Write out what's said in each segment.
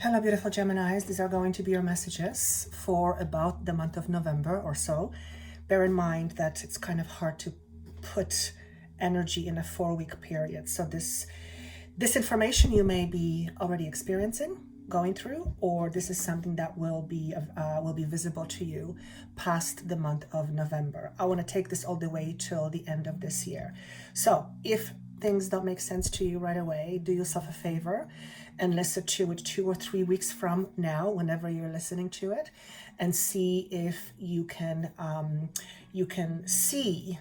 Hello, beautiful Geminis. These are going to be your messages for about the month of November or so. Bear in mind that it's kind of hard to put energy in a 4-week period. So this information you may be already experiencing, going through, or this is something that will be visible to you past the month of November. I want to take this all the way till the end of this year. So if things don't make sense to you right away, do yourself a favor and listen to it 2 or 3 weeks from now, whenever you're listening to it, and see if you can see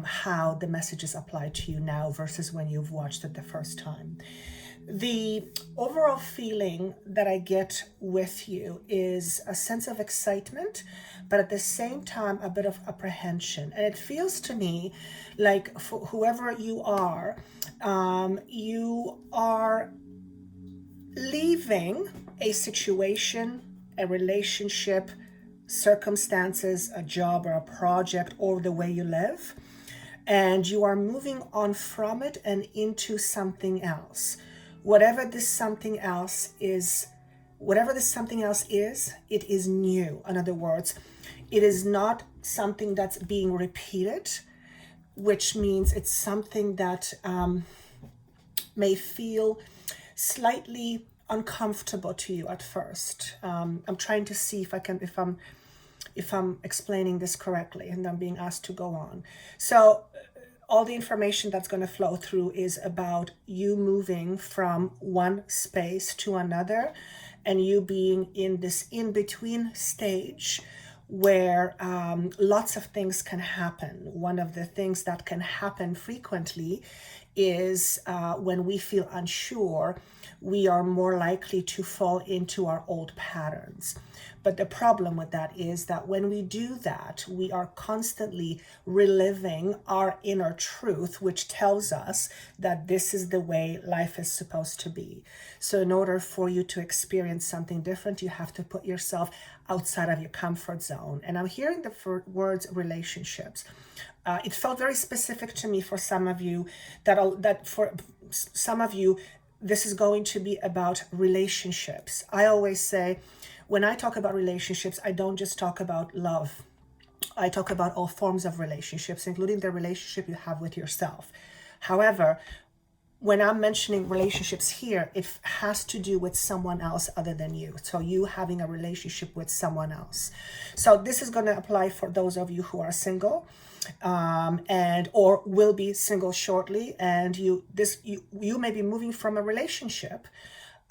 how the messages apply to you now versus when you've watched it the first time. The overall feeling that I get with you is a sense of excitement, but at the same time, a bit of apprehension. And it feels to me like for whoever you are leaving a situation, a relationship, circumstances, a job or a project, or the way you live, and you are moving on from it and into something else. Whatever this something else is, it is new. In other words, it is not something that's being repeated, which means it's something that may feel slightly uncomfortable to you at first. I'm trying to see if I'm explaining this correctly, and I'm being asked to go on. So all the information that's going to flow through is about you moving from one space to another, and you being in this in-between stage where lots of things can happen. One of the things that can happen frequently is when we feel unsure, we are more likely to fall into our old patterns. But the problem with that is that when we do that, we are constantly reliving our inner truth, which tells us that this is the way life is supposed to be. So in order for you to experience something different, you have to put yourself outside of your comfort zone. And I'm hearing the words relationships. It felt very specific to me for some of you that for some of you, this is going to be about relationships. I always say, when I talk about relationships, I don't just talk about love. I talk about all forms of relationships, including the relationship you have with yourself. However, when I'm mentioning relationships here, it has to do with someone else other than you. So you having a relationship with someone else. So this is going to apply for those of you who are single and or will be single shortly, and you may be moving from a relationship,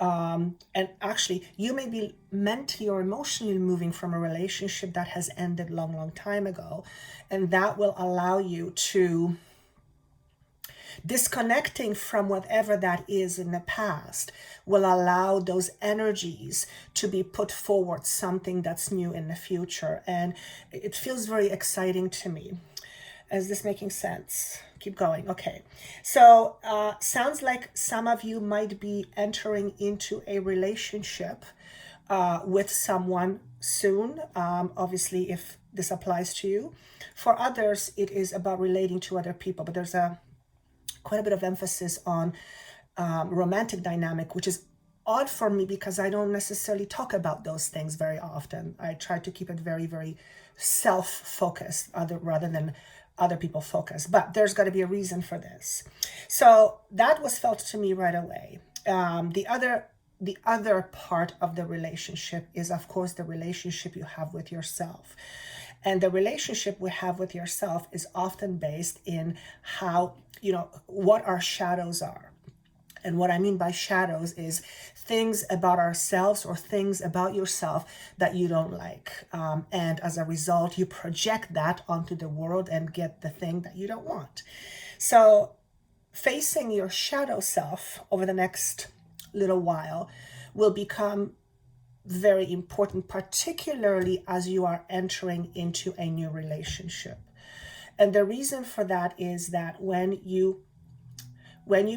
and actually you may be mentally or emotionally moving from a relationship that has ended long time ago, and that will allow you to disconnecting from whatever that is in the past will allow those energies to be put forward, something that's new in the future. And it feels very exciting to me. Is this making sense? Keep going. Okay. So sounds like some of you might be entering into a relationship with someone soon. Obviously, if this applies to you. For others, it is about relating to other people, but there's quite a bit of emphasis on romantic dynamic, which is odd for me because I don't necessarily talk about those things very often. I try to keep it very, very self-focused rather than other people focused, but there's got to be a reason for this. So that was felt to me right away. The other part of the relationship is, of course, the relationship you have with yourself. And the relationship we have with yourself is often based in how, what our shadows are. And what I mean by shadows is things about ourselves or things about yourself that you don't like. And as a result, you project that onto the world and get the thing that you don't want. So facing your shadow self over the next little while will become very important, particularly as you are entering into a new relationship. And the reason for that is that when you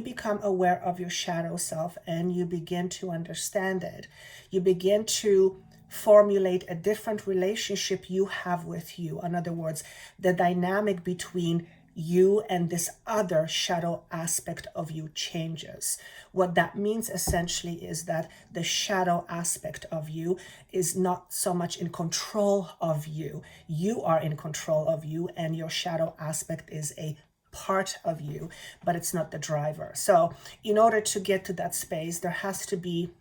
become aware of your shadow self and you begin to understand it, you begin to formulate a different relationship you have with you. In other words, the dynamic between you and this other shadow aspect of you changes. What that means essentially is that the shadow aspect of you is not so much in control of you. You are in control of you, and your shadow aspect is a part of you, but it's not the driver. So in order to get to that space, there has to be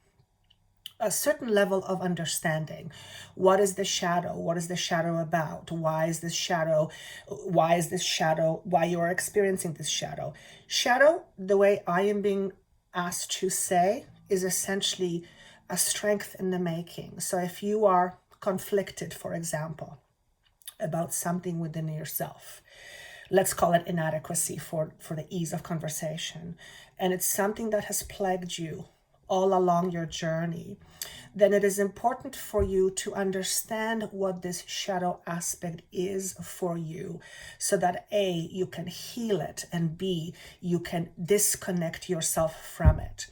a certain level of understanding. What is the shadow? What is the shadow about? Why is this shadow? Why you're experiencing this shadow? Shadow, the way I am being asked to say, is essentially a strength in the making. So if you are conflicted, for example, about something within yourself, let's call it inadequacy for the ease of conversation, and it's something that has plagued you all along your journey, then it is important for you to understand what this shadow aspect is for you, so that A, you can heal it, and B, you can disconnect yourself from it.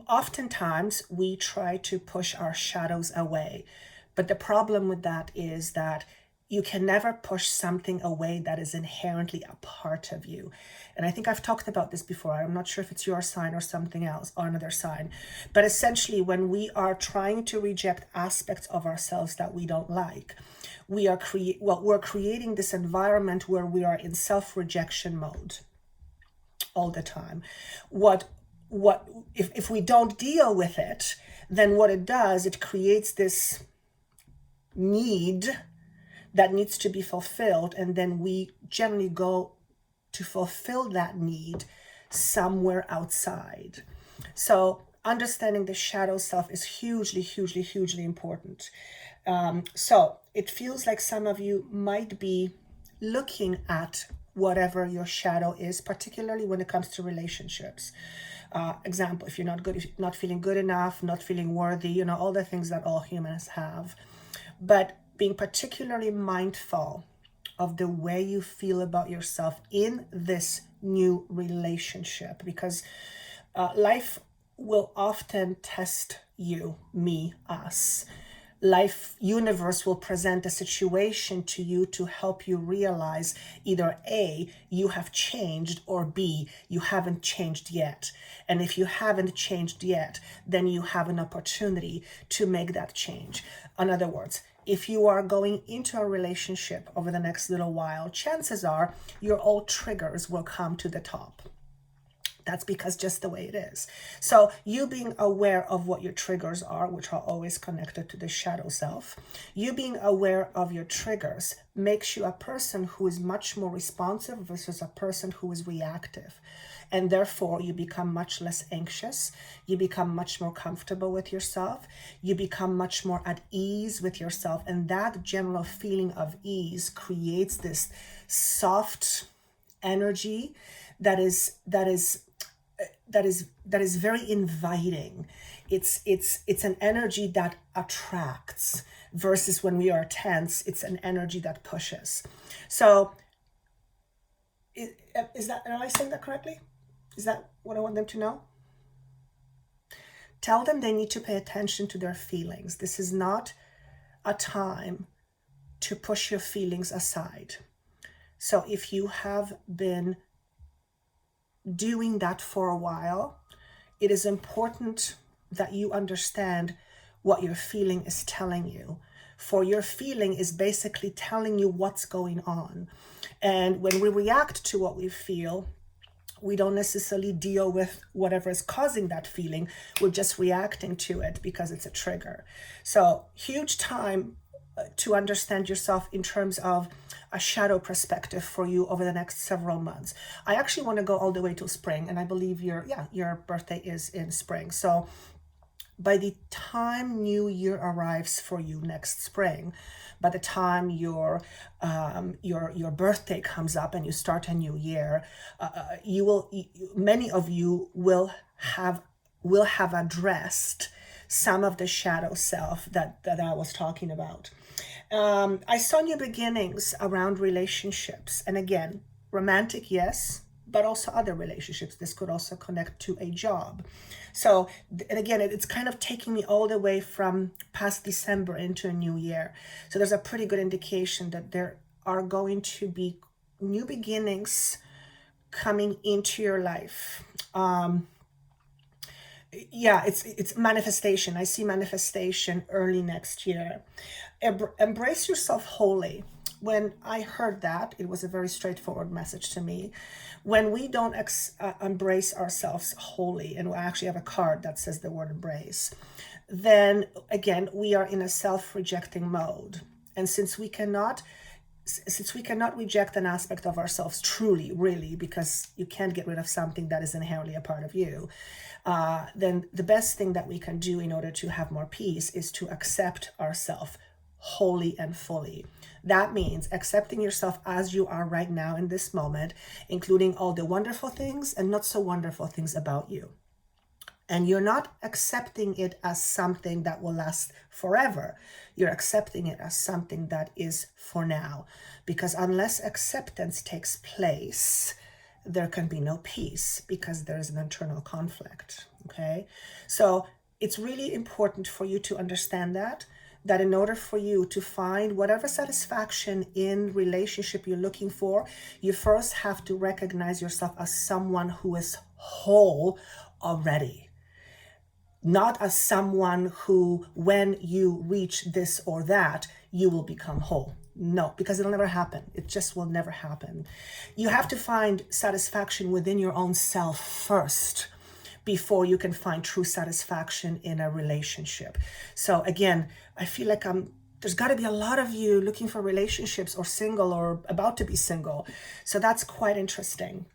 Oftentimes we try to push our shadows away, but the problem with that is that you can never push something away that is inherently a part of you. And I think I've talked about this before. I'm not sure if it's your sign or something else or another sign. But essentially, when we are trying to reject aspects of ourselves that we don't like, we're creating this environment where we are in self-rejection mode all the time. If we don't deal with it, then what it does, it creates this need that needs to be fulfilled, and then we generally go to fulfill that need somewhere outside. So understanding the shadow self is hugely, hugely, hugely important. So it feels like some of you might be looking at whatever your shadow is, particularly when it comes to relationships. Example, if you're not good, if you're not feeling good enough, not feeling worthy, all the things that all humans have. But being particularly mindful of the way you feel about yourself in this new relationship, because life will often test you, me, us. Universe will present a situation to you to help you realize either A, you have changed, or B, you haven't changed yet. And if you haven't changed yet, then you have an opportunity to make that change. In other words, if you are going into a relationship over the next little while, chances are your old triggers will come to the top. That's because just the way it is. So you being aware of what your triggers are, which are always connected to the shadow self, you being aware of your triggers makes you a person who is much more responsive versus a person who is reactive. And therefore, you become much less anxious. You become much more comfortable with yourself. You become much more at ease with yourself. And that general feeling of ease creates this soft energy that is very inviting. It's an energy that attracts, versus when we are tense, it's an energy that pushes. So am I saying that correctly? Is that what I want them to know? Tell them they need to pay attention to their feelings. This is not a time to push your feelings aside. So if you have been doing that for a while, it is important that you understand what your feeling is telling you. For your feeling is basically telling you what's going on. And when we react to what we feel, we don't necessarily deal with whatever is causing that feeling. We're just reacting to it because it's a trigger. So huge time to understand yourself in terms of a shadow perspective for you over the next several months. I actually want to go all the way to spring, and I believe your birthday is in spring. So by the time New Year arrives for you next spring, by the time your birthday comes up and you start a new year, many of you will have addressed some of the shadow self that I was talking about. I saw new beginnings around relationships, and again, romantic, yes, but also other relationships. This could also connect to a job. So, and again, it's kind of taking me all the way from past December into a new year. So there's a pretty good indication that there are going to be new beginnings coming into your life. Yeah, it's manifestation. I see manifestation early next year. Embrace yourself wholly. When I heard that, it was a very straightforward message to me. When we don't embrace ourselves wholly, and we actually have a card that says the word embrace, then again, we are in a self-rejecting mode. And since we cannot reject an aspect of ourselves truly, really, because you can't get rid of something that is inherently a part of you, then the best thing that we can do in order to have more peace is to accept ourselves wholly and fully. That means accepting yourself as you are right now in this moment, including all the wonderful things and not so wonderful things about you. And you're not accepting it as something that will last forever. You're accepting it as something that is for now. Because unless acceptance takes place, there can be no peace, because there is an internal conflict. Okay? So it's really important for you to understand that in order for you to find whatever satisfaction in relationship you're looking for, you first have to recognize yourself as someone who is whole already. Not as someone who, when you reach this or that, you will become whole. No, because it'll never happen. It just will never happen. You have to find satisfaction within your own self first before you can find true satisfaction in a relationship. So again, I feel like there's got to be a lot of you looking for relationships or single or about to be single. So that's quite interesting.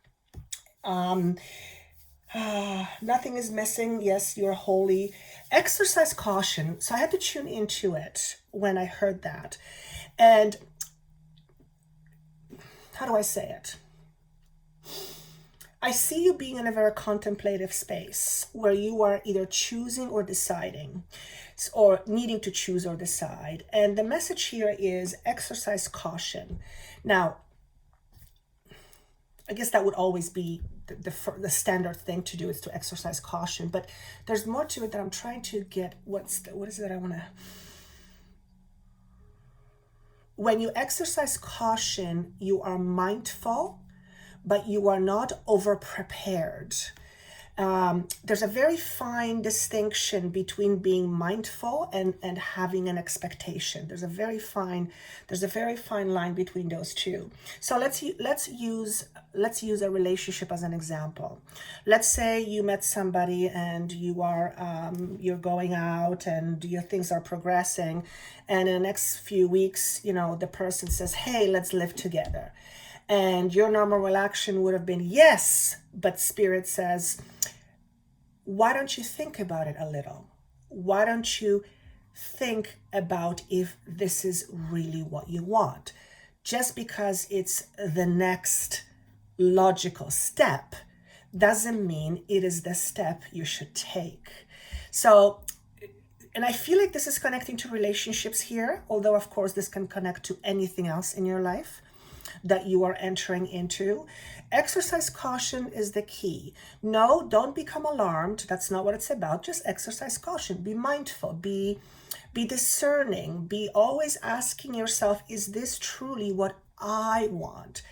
Nothing is missing. Yes, you're holy. Exercise caution. So I had to tune into it when I heard that. And how do I say it? I see you being in a very contemplative space where you are either choosing or deciding, or needing to choose or decide. And the message here is exercise caution. Now, I guess that would always be the standard thing to do, is to exercise caution. But there's more to it that I'm trying to get. What is it I want to... When you exercise caution, you are mindful, but you are not over-prepared. There's a very fine distinction between being mindful and having an expectation. There's a very fine line between those two. So let's use a relationship as an example. Let's say you met somebody and you're going out and your things are progressing, and in the next few weeks, the person says, "Hey, let's live together." And your normal reaction would have been yes, but Spirit says, why don't you think about it a little? Why don't you think about if this is really what you want? Just because it's the next logical step doesn't mean it is the step you should take. So, and I feel like this is connecting to relationships here, although of course this can connect to anything else in your life that you are entering into. Exercise caution is the key. No, don't become alarmed. That's not what it's about. Just exercise caution. Be mindful. Be discerning. Be always asking yourself, is this truly what I want?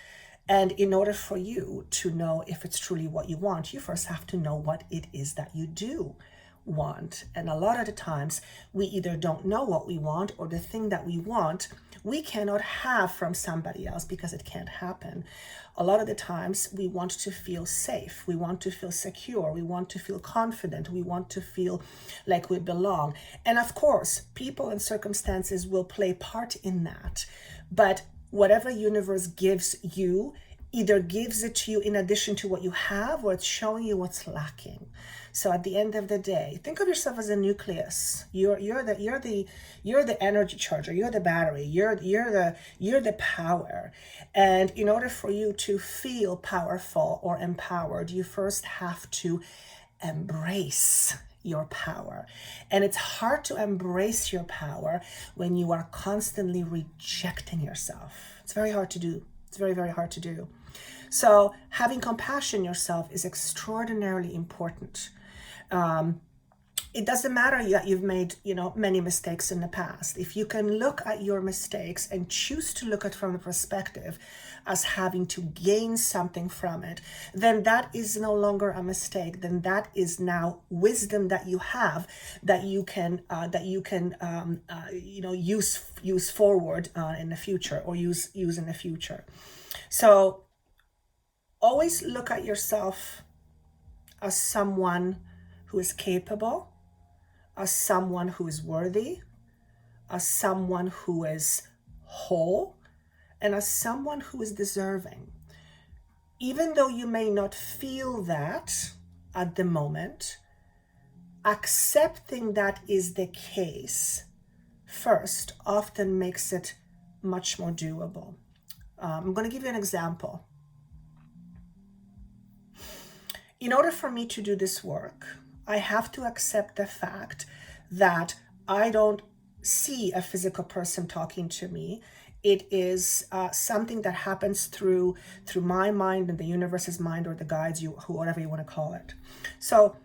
And in order for you to know if it's truly what you want, you first have to know what it is that you do want. And a lot of the times we either don't know what we want, or the thing that we want we cannot have from somebody else because it can't happen. A lot of the times we want to feel safe, we want to feel secure, we want to feel confident, we want to feel like we belong. And of course, people and circumstances will play part in that. But whatever universe gives you either gives it to you in addition to what you have, or it's showing you what's lacking. So at the end of the day, think of yourself as a nucleus. You're the energy charger. You're the battery. You're the power. And in order for you to feel powerful or empowered, you first have to embrace your power. And it's hard to embrace your power when you are constantly rejecting yourself. It's very hard to do. It's very, very hard to do. So having compassion yourself is extraordinarily important. it doesn't matter that you've made, many mistakes in the past. If you can look at your mistakes and choose to look at it from the perspective as having to gain something from it, then that is no longer a mistake. Then that is now wisdom that you have, that you can use forward in the future, or use in the future. So always look at yourself as someone who is capable, as someone who is worthy, as someone who is whole, and as someone who is deserving. Even though you may not feel that at the moment, accepting that is the case first often makes it much more doable. I'm going to give you an example. In order for me to do this work, I have to accept the fact that I don't see a physical person talking to me. It is something that happens through my mind and the universe's mind, or the guides, whatever you want to call it. So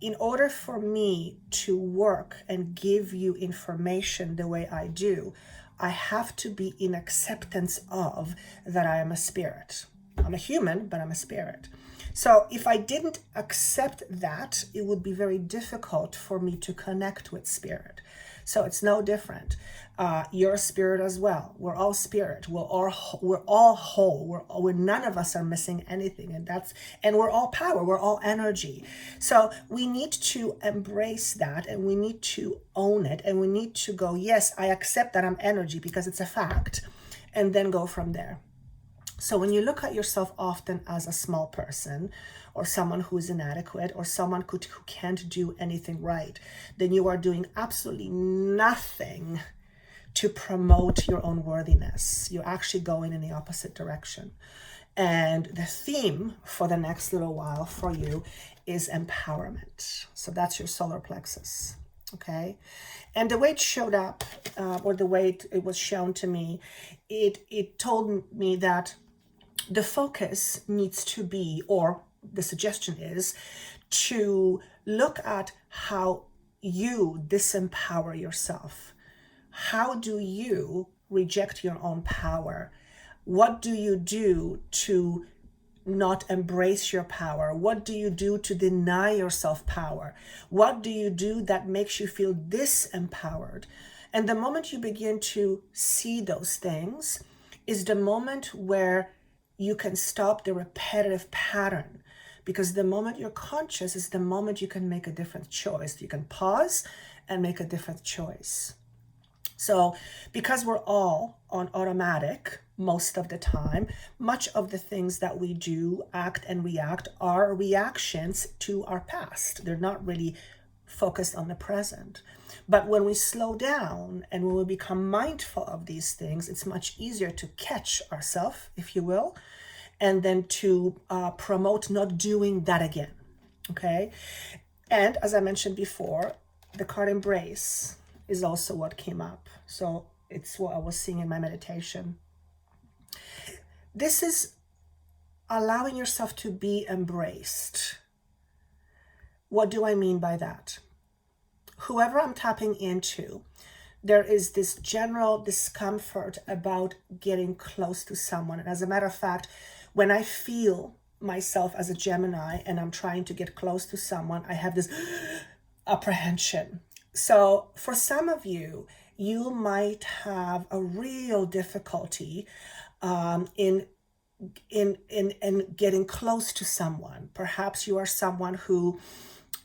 in order for me to work and give you information the way I do, I have to be in acceptance of that I am a spirit. I'm a human, but I'm a spirit. So if I didn't accept that, it would be very difficult for me to connect with spirit. So it's no different. You're a spirit as well. We're all spirit. We're all whole. We're none of us are missing anything, and we're all power. We're all energy. So we need to embrace that, and we need to own it, and we need to go, yes, I accept that I'm energy because it's a fact, and then go from there. So when you look at yourself often as a small person, or someone who is inadequate, or someone who can't do anything right, then you are doing absolutely nothing to promote your own worthiness. You're actually going in the opposite direction. And the theme for the next little while for you is empowerment. So that's your solar plexus. Okay. And the way it showed up, or the way it was shown to me, it told me that the focus needs to be, or the suggestion is, to look at how you disempower yourself. How do you reject your own power? What do you do to not embrace your power? What do you do to deny yourself power? What do you do that makes you feel disempowered? And the moment you begin to see those things is the moment where you can stop the repetitive pattern, because the moment you're conscious is the moment you can make a different choice. You can pause and make a different choice. So because we're all on automatic most of the time, much of the things that we do, act and react, are reactions to our past. They're not really focused on the present. But when we slow down and when we become mindful of these things, it's much easier to catch ourselves, if you will, and then to promote not doing that again. Okay? And as I mentioned before, the card embrace is also what came up. So it's what I was seeing in my meditation. This is allowing yourself to be embraced. What do I mean by that? Whoever I'm tapping into, there is this general discomfort about getting close to someone. And as a matter of fact, when I feel myself as a Gemini and I'm trying to get close to someone, I have this apprehension. So for some of you, you might have a real difficulty in getting close to someone. Perhaps you are someone who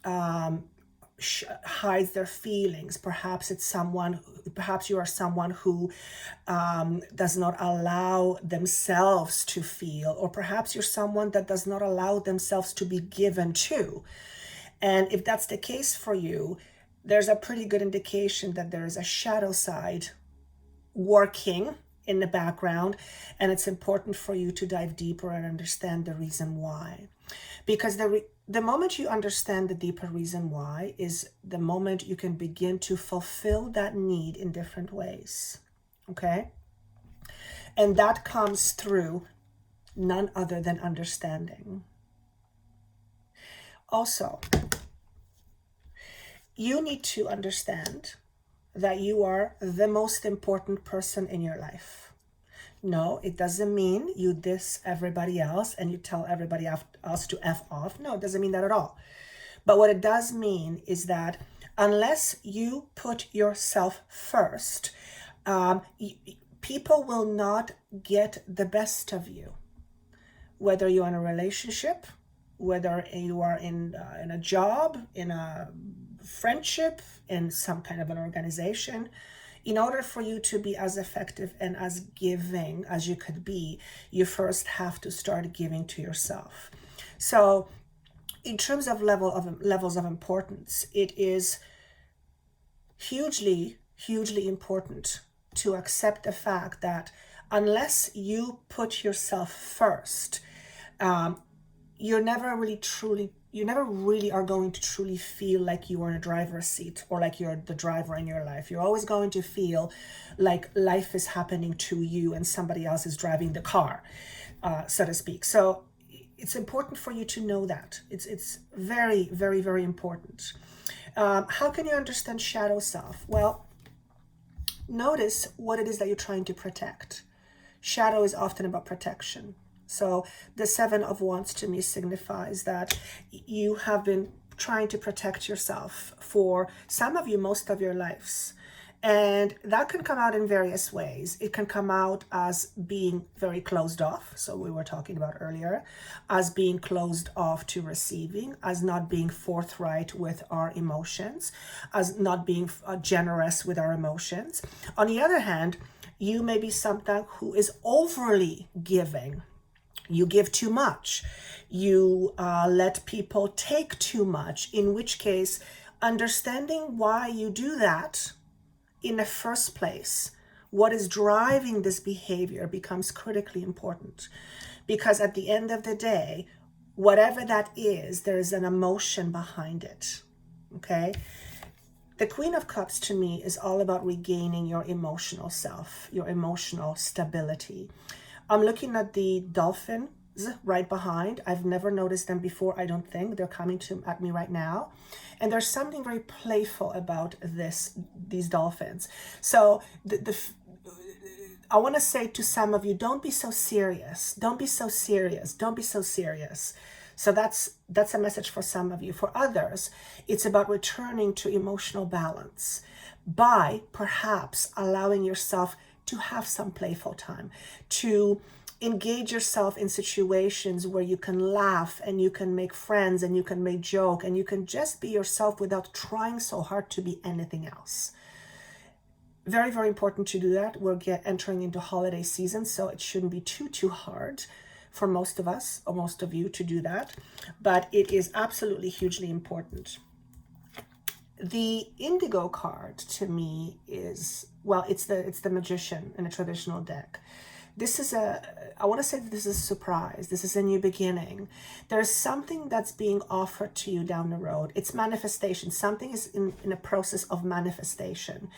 hides their feelings. Perhaps you are someone who does not allow themselves to feel, or perhaps you're someone that does not allow themselves to be given to. And if that's the case for you, there's a pretty good indication that there is a shadow side working in the background, and it's important for you to dive deeper and understand the reason why. Because the moment you understand the deeper reason why is the moment you can begin to fulfill that need in different ways. Okay? And that comes through none other than understanding. Also, you need to understand that you are the most important person in your life. No, it doesn't mean you diss everybody else and you tell everybody else to F off. No, it doesn't mean that at all. But what it does mean is that unless you put yourself first, people will not get the best of you. Whether you're in a relationship, whether you are in a job, in a friendship, in some kind of an organization, in order for you to be as effective and as giving as you could be, you first have to start giving to yourself. So in terms of levels of importance, it is hugely important to accept the fact that unless you put yourself first, you never really are going to truly feel like you are in a driver's seat or like you're the driver in your life. You're always going to feel like life is happening to you and somebody else is driving the car, so to speak. So it's important for you to know that. It's very, very, very important. How can you understand shadow self? Well, notice what it is that you're trying to protect. Shadow is often about protection. So the 7 of Wands to me signifies that you have been trying to protect yourself for some of you most of your lives. And that can come out in various ways. It can come out as being very closed off. So we were talking about earlier, as being closed off to receiving, as not being forthright with our emotions, as not being generous with our emotions. On the other hand, you may be someone who is overly giving. You give too much. You let people take too much, in which case, understanding why you do that in the first place, what is driving this behavior becomes critically important. Because at the end of the day, whatever that is, there is an emotion behind it, okay? The Queen of Cups to me is all about regaining your emotional self, your emotional stability. I'm looking at the dolphins right behind. I've never noticed them before, I don't think. They're coming at me right now. And there's something very playful about these dolphins. So I want to say to some of you, don't be so serious. Don't be so serious. Don't be so serious. So that's a message for some of you. For others, it's about returning to emotional balance by perhaps allowing yourself to have some playful time, to engage yourself in situations where you can laugh and you can make friends and you can make joke and you can just be yourself without trying so hard to be anything else. Very, very important to do that. We're entering into holiday season, so it shouldn't be too hard for most of us or most of you to do that, but it is absolutely hugely important. The indigo card to me is, well, it's the Magician in a traditional deck. This is I want to say that this is a surprise. This is a new beginning. There's something that's being offered to you down the road. It's manifestation. Something is in a process of manifestation.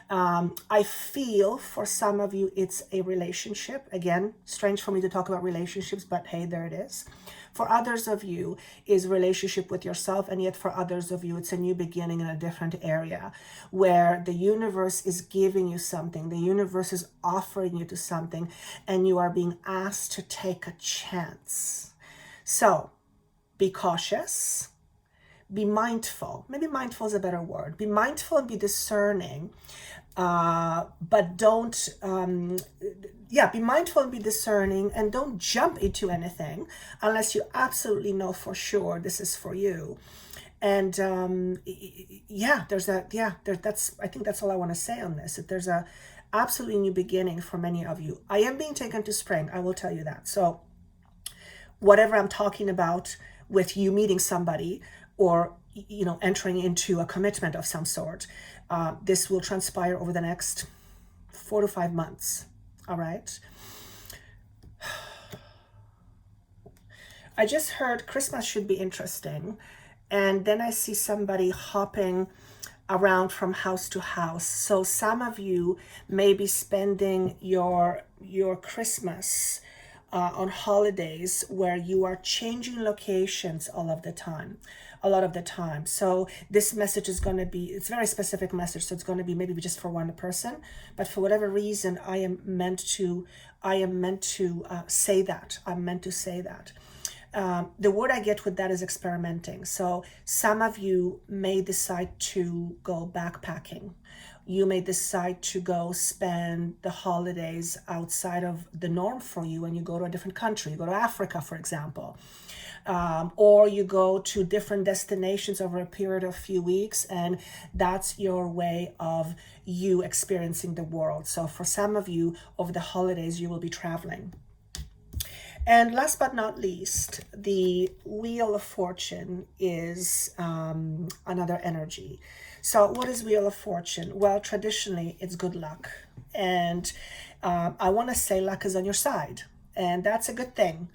I feel for some of you, it's a relationship. Again, strange for me to talk about relationships, but hey, there it is. For others of you is relationship with yourself, and yet for others of you, it's a new beginning in a different area where the universe is giving you something. The universe is offering you to something, and you are being asked to take a chance. So be cautious, be mindful. Maybe mindful is a better word. Be mindful and be discerning, but don't, be mindful and be discerning, and don't jump into anything unless you absolutely know for sure this is for you. And I think that's all I want to say on this. That there's a absolutely new beginning for many of you. I am being taken to spring, I will tell you that. So whatever I'm talking about with you meeting somebody or entering into a commitment of some sort, this will transpire over the next 4 to 5 months. All right. I just heard Christmas should be interesting. And then I see somebody hopping around from house to house. So some of you may be spending your Christmas on holidays where you are changing locations all of the time. a lot of the time. So this message is going to be, it's a very specific message. So it's going to be maybe just for one person, but for whatever reason, I am meant to say that. I'm meant to say that. The word I get with that is experimenting. So some of you may decide to go backpacking. You may decide to go spend the holidays outside of the norm for you, and you go to a different country. You go to Africa, for example. Or you go to different destinations over a period of a few weeks, and that's your way of you experiencing the world. So for some of you, over the holidays, you will be traveling. And last but not least, the Wheel of Fortune is another energy. So what is Wheel of Fortune? Well, traditionally, it's good luck. And I want to say luck is on your side. And that's a good thing,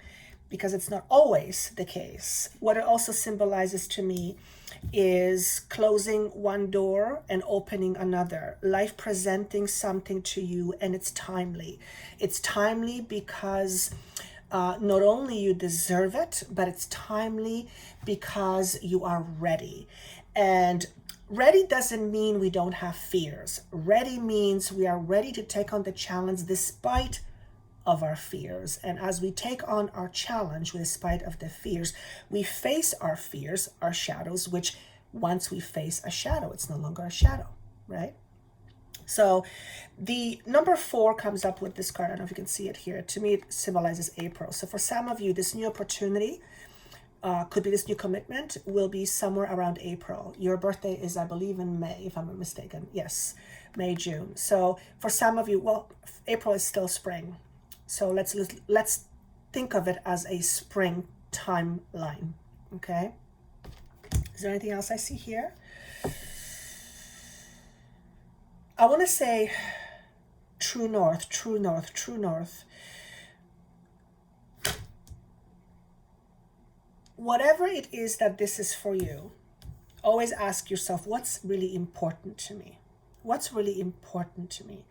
because it's not always the case. What it also symbolizes to me is closing one door and opening another. Life presenting something to you, and it's timely. It's timely because not only you deserve it, but it's timely because you are ready. And ready doesn't mean we don't have fears. Ready means we are ready to take on the challenge despite of our fears. And as we take on our challenge despite of the fears, we face our fears, our shadows, which once we face a shadow, it's no longer a shadow, right? So the number 4 comes up with this card. I don't know if you can see it here. To me, it symbolizes April. So for some of you, this new opportunity, could be this new commitment, will be somewhere around April. Your birthday is, I believe, in May, if I'm not mistaken. Yes, May, June. So for some of you, well, April is still spring. So let's think of it as a spring timeline, okay? Is there anything else I see here? I want to say true north, true north, true north. Whatever it is that this is for you, always ask yourself, what's really important to me? What's really important to me?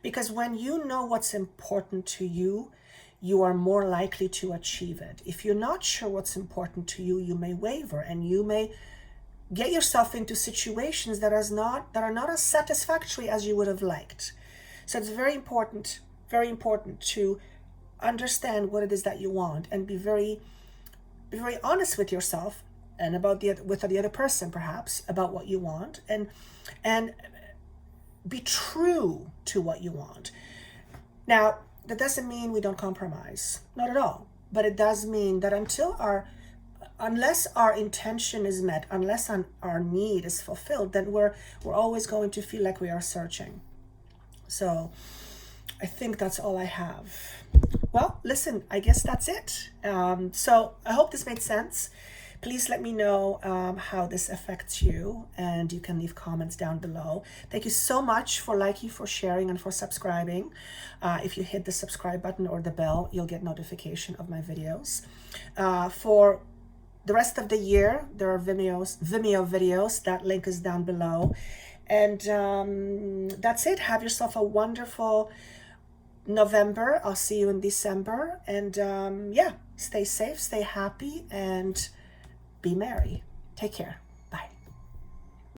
Because when you know what's important to you, you are more likely to achieve it. If you're not sure what's important to you, you may waver, and you may get yourself into situations that are not as satisfactory as you would have liked. So it's very important to understand what it is that you want, and be very honest with yourself and with the other person, perhaps, about what you want, and be true to what you want. Now, that doesn't mean we don't compromise, not at all, but it does mean that unless our intention is met, unless our need is fulfilled, then we're always going to feel like we are searching. So I think that's all I have. Well, listen, I guess that's it. So I hope this made sense. Please let me know how this affects you, and you can leave comments down below. Thank you so much for liking, for sharing, and for subscribing. If you hit the subscribe button or the bell, you'll get notification of my videos. For the rest of the year, there are Vimeo videos. That link is down below. And that's it. Have yourself a wonderful November. I'll see you in December. And yeah, stay safe, stay happy, and be merry. Take care.